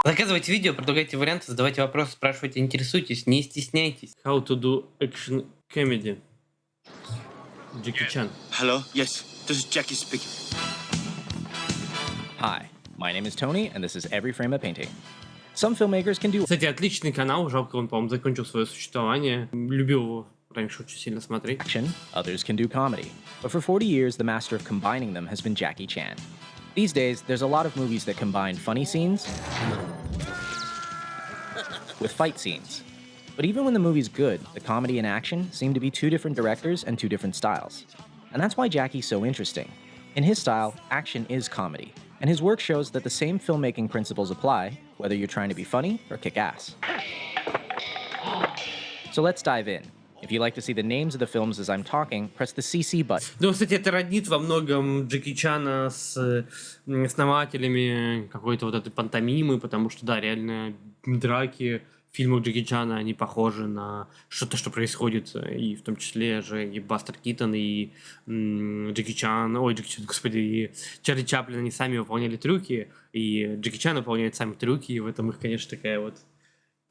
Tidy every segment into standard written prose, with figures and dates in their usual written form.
Заказывайте видео, предлагайте варианты, задавайте вопросы, спрашивайте, интересуйтесь, не стесняйтесь. How to do action comedy. Джеки Чан. Hello, yes, this is Jackie speaking. Hi, my name is Tony, and this is Every Frame a Painting. Some filmmakers can do Кстати, отличный канал, жалко, он, по-моему, закончил свое существование. Любил его раньше очень сильно смотреть. action, others can do comedy. But for 40 years, the master of combining them has been Jackie Chan. These days, there's a lot of movies that combine funny scenes with fight scenes. But even when the movie's good, the comedy and action seem to be two different directors and two different styles. And that's why Jackie's so interesting. In his style, action is comedy, and his work shows that the same filmmaking principles apply, whether you're trying to be funny or kick ass. So let's dive in. If you'd like to see the names of the films as I'm talking, press the CC button. Ну, кстати, это роднит во многом Джеки Чана с основателями какой-то вот этой пантомимы, потому что, да, реально драки в фильмах Джеки Чана, они похожи на что-то, что происходит, и в том числе же и Бастер Китон, и Джеки Чан, господи, и Чарли Чаплин, они сами выполняли трюки, и Джеки Чан выполняет сами трюки, и в этом их, конечно, такая вот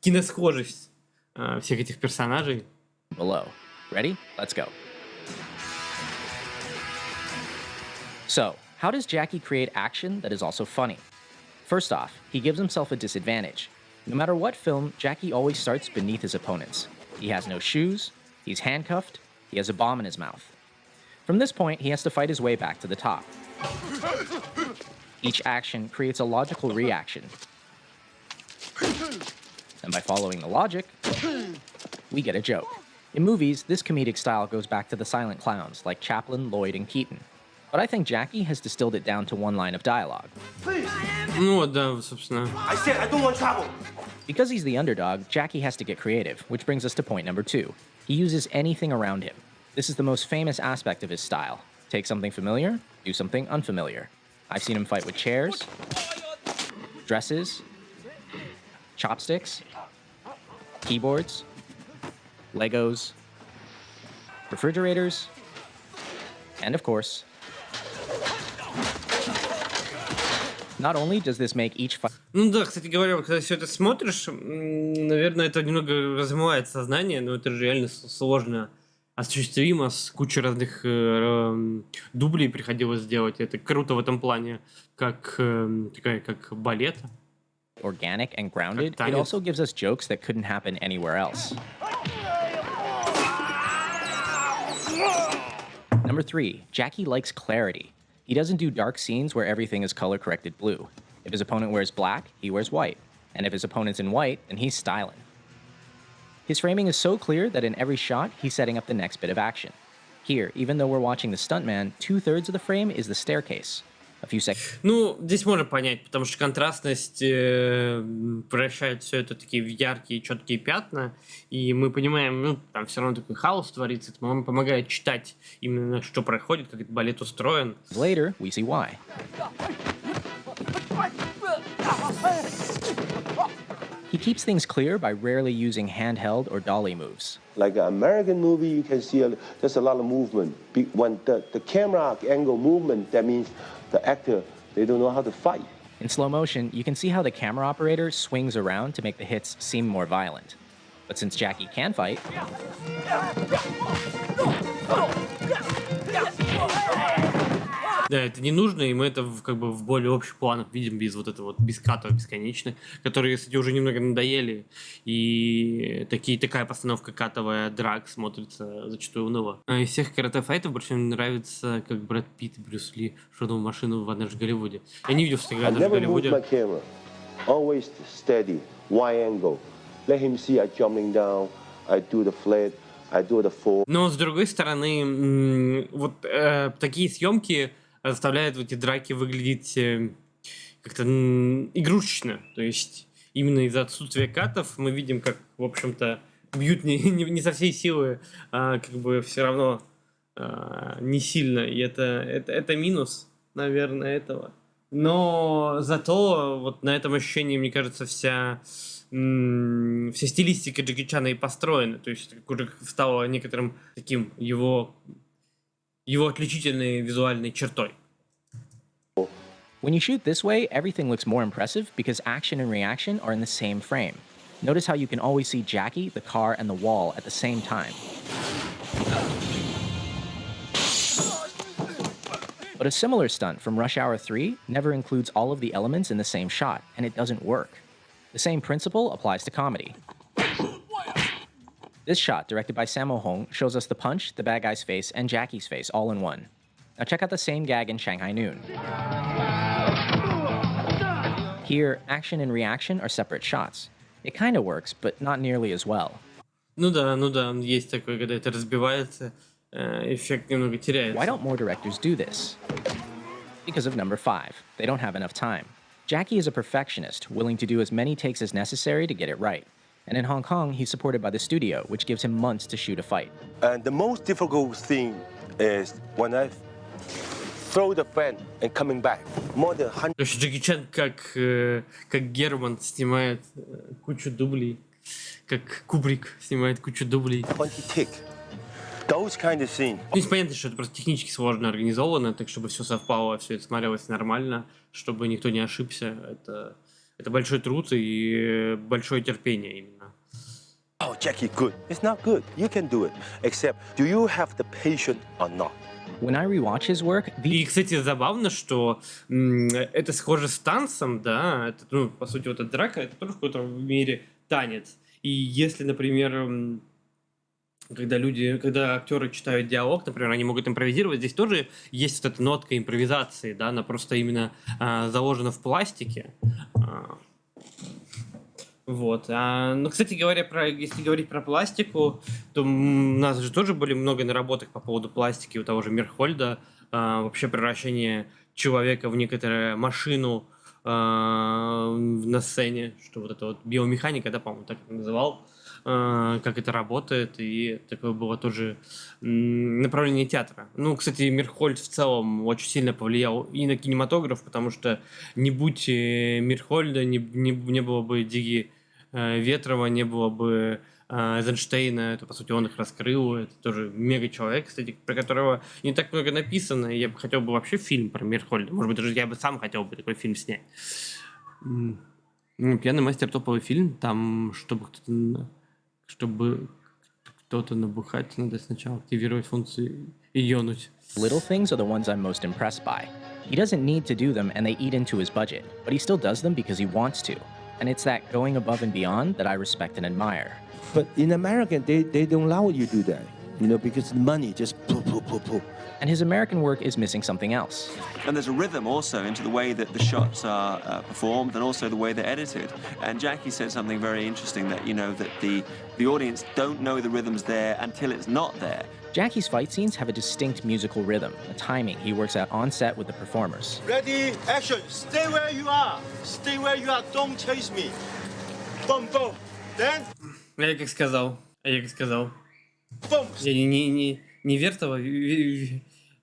киносхожесть всех этих персонажей. Below. Ready? Let's go. So, how does Jackie create action that is also funny? First off, he gives himself a disadvantage. No matter what film, Jackie always starts beneath his opponents. He has no shoes, he's handcuffed, he has a bomb in his mouth. From this point, he has to fight his way back to the top. Each action creates a logical reaction. And by following the logic, we get a joke. In movies, this comedic style goes back to the silent clowns like Chaplin, Lloyd, and Keaton. But I think Jackie has distilled it down to one line of dialogue. Ну, да, собственно. I said I don't want trouble. Because he's the underdog, Jackie has to get creative, which brings us to point number 2. He uses anything around him. This is the most famous aspect of his style. Take something familiar, do something unfamiliar. I've seen him fight with chairs, dresses, chopsticks, keyboards, Legos, refrigerators, and of course, not only does this make each fight... Ну да, кстати говоря, когда все это смотришь, наверное, это немного размывает сознание, но это же реально сложно осуществимо, с кучей разных дублей приходилось сделать. Это круто в этом плане, как балет. Organic and grounded, it also gives us jokes that couldn't happen anywhere else. Number 3, Jackie likes clarity. He doesn't do dark scenes where everything is color-corrected blue. If his opponent wears black, he wears white. And if his opponent's in white, then he's styling. His framing is so clear that in every shot, he's setting up the next bit of action. Here, even though we're watching the stuntman, 2/3 of the frame is the staircase. A few seconds. Ну, здесь можно понять, потому что контрастность превращает все это такие в яркие, четкие пятна, и мы понимаем, ну, там все равно такой хаос творится, это нам помогает читать именно, что происходит, как этот балет устроен. Later, we see why. He keeps things clear by rarely using handheld or dolly moves. Like an American movie, you can see there's a lot of movement. When the camera angle movement, that means the actor, they don't know how to fight. In slow motion, you can see how the camera operator swings around to make the hits seem more violent. But since Jackie can fight, Да, это не нужно, и мы это как бы в более общих планах видим без вот этого вот бескатов бесконечных, которые, кстати, уже немного надоели, и такая постановка катовая драк смотрится зачастую уныло. Из всех карате-файтов больше мне нравится, как Брэд Питт и Брюс Ли шагнул в машину в «Однажды в Голливуде». Я не видел, что играет «Однажды в Голливуде». Always steady, wide angle. Let him see I jumping down, I do the flat, I do the fall. Но, с другой стороны, вот такие съемки заставляют эти драки выглядеть как-то игрушечно. То есть именно из-за отсутствия катов мы видим, как, в общем-то, бьют не со всей силы, а как бы все равно не сильно. И это минус, наверное, этого. Но зато вот на этом ощущении, мне кажется, вся стилистика Джеки Чана и построена. То есть это уже стало некоторым таким его отличительной визуальной чертой. When you shoot this way, everything looks more impressive because action and reaction are in the same frame. Notice how you can always see Jackie, the car, and the wall at the same time. But a similar stunt from Rush Hour 3 never includes all of the elements in the same shot, and it doesn't work. The same principle applies to comedy. This shot, directed by Sammo Hung, shows us the punch, the bad guy's face, and Jackie's face all in one. Now check out the same gag in Shanghai Noon. Here, action and reaction are separate shots. It kinda works, but not nearly as well. Ну да, есть такое, когда это разбивается, эффект немного теряется. Why don't more directors do this? Because of number 5. They don't have enough time. Jackie is a perfectionist, willing to do as many takes as necessary to get it right. And in Hong Kong, he's supported by the studio, which gives him months to shoot a fight. And the most difficult thing is when I throw the fan and coming back. More than 100. То есть Джеки Чан как Герман снимает кучу дублей, как Кубрик снимает кучу дублей. 20 take. Those kind of scenes. То есть понятно, что это просто технически сложно организовано, так чтобы все совпало, все это смотрелось нормально, чтобы никто не ошибся. Это большой труд и большое терпение именно. Oh, Jackie, good. It's not good. You can do it. Except, do you have the patience or not? When I rewatch his work, И, кстати, забавно, что это схоже с танцем, да, это, ну, по сути, вот эта драка, это тоже в какой-то мере танец. И если, например, когда актеры читают диалог, например, они могут импровизировать, здесь тоже есть вот эта нотка импровизации, да, она просто именно заложена в пластике. Вот. Ну, кстати говоря, если говорить про пластику, то у нас же тоже были много наработок по поводу пластики у того же Мирхольда, вообще превращение человека в некоторую машину на сцене, что вот это вот биомеханика, да, по-моему, так это называл, как это работает, и такое было тоже направление театра. Ну, кстати, Мирхольд в целом очень сильно повлиял и на кинематограф, потому что не будь Мирхольда, не было бы Диги Ветрова, не было бы Эйзенштейна, это, по сути, он их раскрыл, это тоже мега человек, кстати, про которого не так много написано, я бы хотел бы вообще фильм про Мирхольда, может быть, даже я бы сам хотел бы такой фильм снять. «Пьяный мастер» топовый фильм, там, чтобы кто-то набухать, надо сначала активировать функцию и ёнуть. little things are the ones I'm most impressed by. He doesn't need to do them and they eat into his budget, but he still does them because he wants to. And it's that going above and beyond that I respect and admire. But in America, they don't allow you to do that, because money just poof. And his American work is missing something else. And there's a rhythm also into the way that the shots are performed and also the way they're edited. And Jackie said something very interesting that, that the audience don't know the rhythm's there until it's not there. Jackie's fight scenes have a distinct musical rhythm, a timing he works out on set with the performers. Ready, action. Stay where you are. Stay where you are. Don't chase me. Boom, boom. Then. Я как сказал. Boom. Я не Вертова,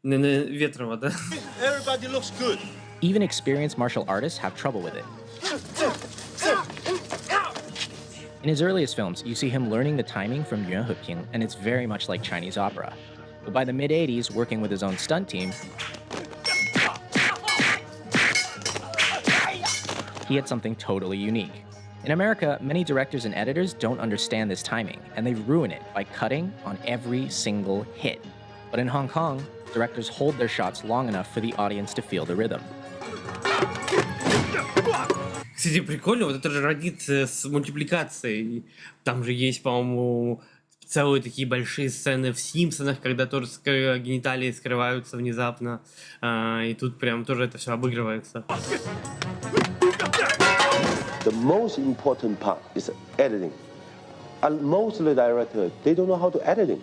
Ветрова, да? Everybody looks good. Even experienced martial artists have trouble with it. In his earliest films, you see him learning the timing from Yuan Heping, and it's very much like Chinese opera. But by the mid-80s, working with his own stunt team, he had something totally unique. In America, many directors and editors don't understand this timing, and they ruin it by cutting on every single hit. But in Hong Kong, directors hold their shots long enough for the audience to feel the rhythm. Кстати, прикольно, вот это же родится с мультипликацией. Там же есть, по-моему, целые такие большие сцены в «Симпсонах», когда тоже гениталии скрываются внезапно. И тут прям тоже это все обыгрывается. The most important part is editing. And most of the directors, they don't know how to editing.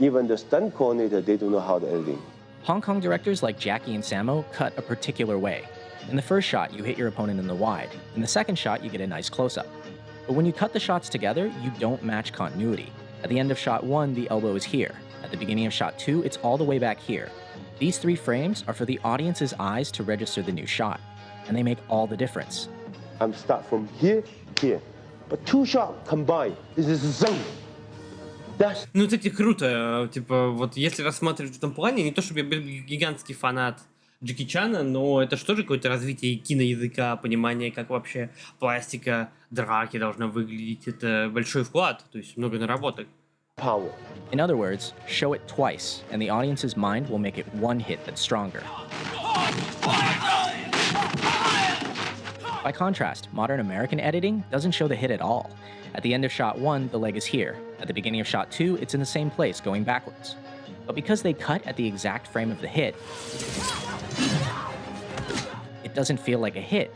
Even the stunt coordinator, they don't know how to editing. Hong Kong directors like Jackie and Sammo cut a particular way. In the first shot, you hit your opponent in the wide. In the second shot, you get a nice close-up. But when you cut the shots together, you don't match continuity. At the end of shot 1, the elbow is here. At the beginning of shot 2, it's all the way back here. These 3 frames are for the audience's eyes to register the new shot. And they make all the difference. I'm start from here. But 2 shots combined, this is a zone. That's... Ну, кстати, круто. Типа, вот если рассматривать в этом плане, не то чтобы я был гигантский фанат Джеки Чана, но это же тоже какое-то развитие киноязыка, понимание, как вообще пластика, драки должна выглядеть. Это большой вклад, то есть много наработок. Power. In other words, show it twice, and the audience's mind will make it one hit that's stronger. By contrast, modern American editing doesn't show the hit at all. At the end of shot 1, the leg is here. At the beginning of shot 2, it's in the same place, going backwards. But because they cut at the exact frame of the hit, it doesn't feel like a hit.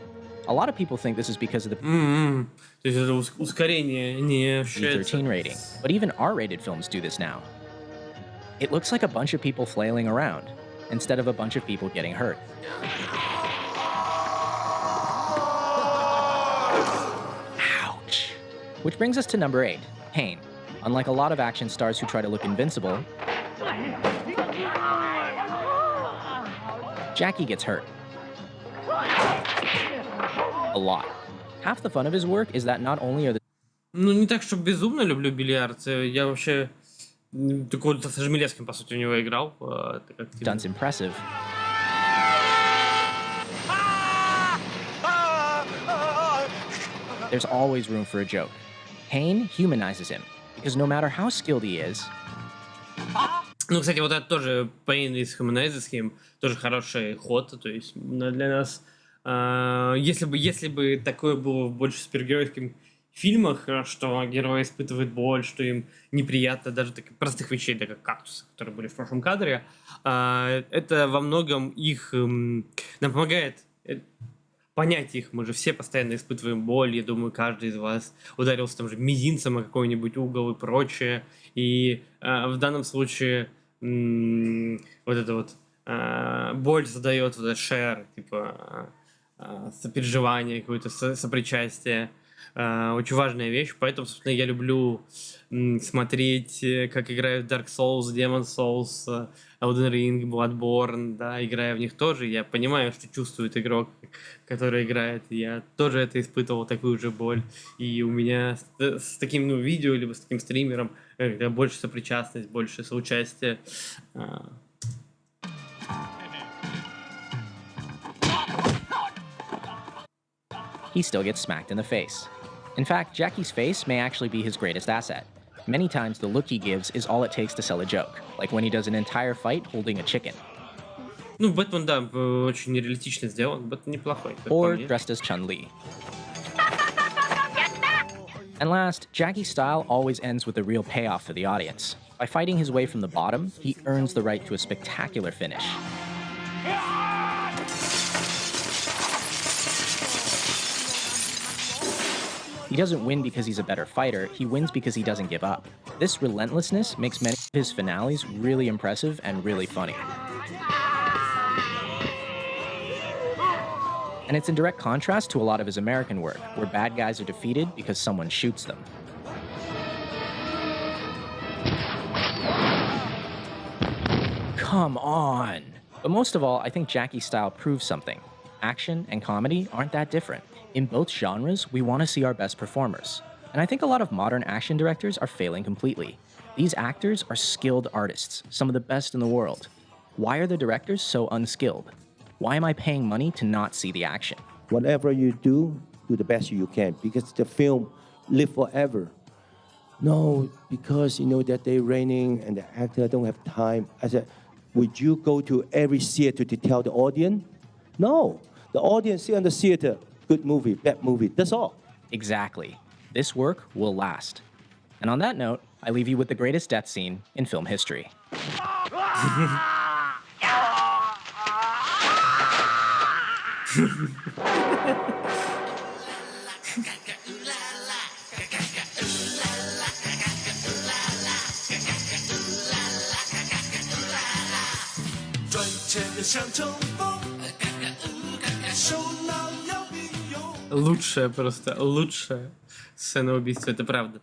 A lot of people think this is because of the То есть это ускорение не ощущается. PG-13 rating, but even R-rated films do this now. It looks like a bunch of people flailing around, instead of a bunch of people getting hurt. Ouch! Which brings us to number 8, pain. Unlike a lot of action stars who try to look invincible, Jackie gets hurt. A lot. Half the fun of his work is that not only are the Ну, не так, что безумно люблю бильярд. Я вообще только вот с Жмелевским, по сути, у него играл. Так активно. stunts impressive, there's always room for a joke. Pain humanizes him, because no matter how skilled he is, Ну, кстати, вот это тоже Pain из Harmonizes Him, тоже хороший ход. То есть для нас, если бы такое было в больше супергеройских фильмах, что герои испытывают боль, что им неприятно даже таких простых вещей, да, как кактусы, которые были в прошлом кадре, это во многом их нам помогает понять их. Мы же все постоянно испытываем боль. Я думаю, каждый из вас ударился там же мизинцем о какой-нибудь угол и прочее. И в данном случае вот это вот боль задает вот этот шер, типа сопереживание, какое-то сопричастие. Очень важная вещь, поэтому, собственно, я люблю смотреть, как играют Dark Souls, Demon Souls, Elden Ring, Bloodborne, да, играя в них тоже, я понимаю, что чувствует игрок, который играет, я тоже это испытывал, такую же боль, и у меня с таким, ну, видео, либо с таким стримером больше сопричастность, больше соучастие. he still gets smacked in the face. In fact, Jackie's face may actually be his greatest asset. Many times, the look he gives is all it takes to sell a joke, like when he does an entire fight holding a chicken. Ну, Бэтмен, да, очень реалистично сделан, Бэтмен неплохой. как по Or мне. dressed as Chun-Li. And last, Jackie's style always ends with a real payoff for the audience. By fighting his way from the bottom, he earns the right to a spectacular finish. He doesn't win because he's a better fighter, he wins because he doesn't give up. This relentlessness makes many of his finales really impressive and really funny. And it's in direct contrast to a lot of his American work, where bad guys are defeated because someone shoots them. Come on! But most of all, I think Jackie's style proves something. Action and comedy aren't that different. In both genres, we want to see our best performers. And I think a lot of modern action directors are failing completely. These actors are skilled artists, some of the best in the world. Why are the directors so unskilled? Why am I paying money to not see the action? Whatever you do the best you can, because the film live forever. No, because you know that they're raining and the actor don't have time. I said, would you go to every theater to tell the audience? No, the audience see on the theater, good movie, bad movie, that's all. Exactly. This work will last. And on that note, I leave you with the greatest death scene in film history. Лучшая просто, лучшая сцена убийства, это правда.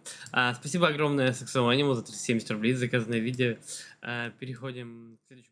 Спасибо огромное Сексуальному за 370 рублей за заказанное видео. Переходим к следующему.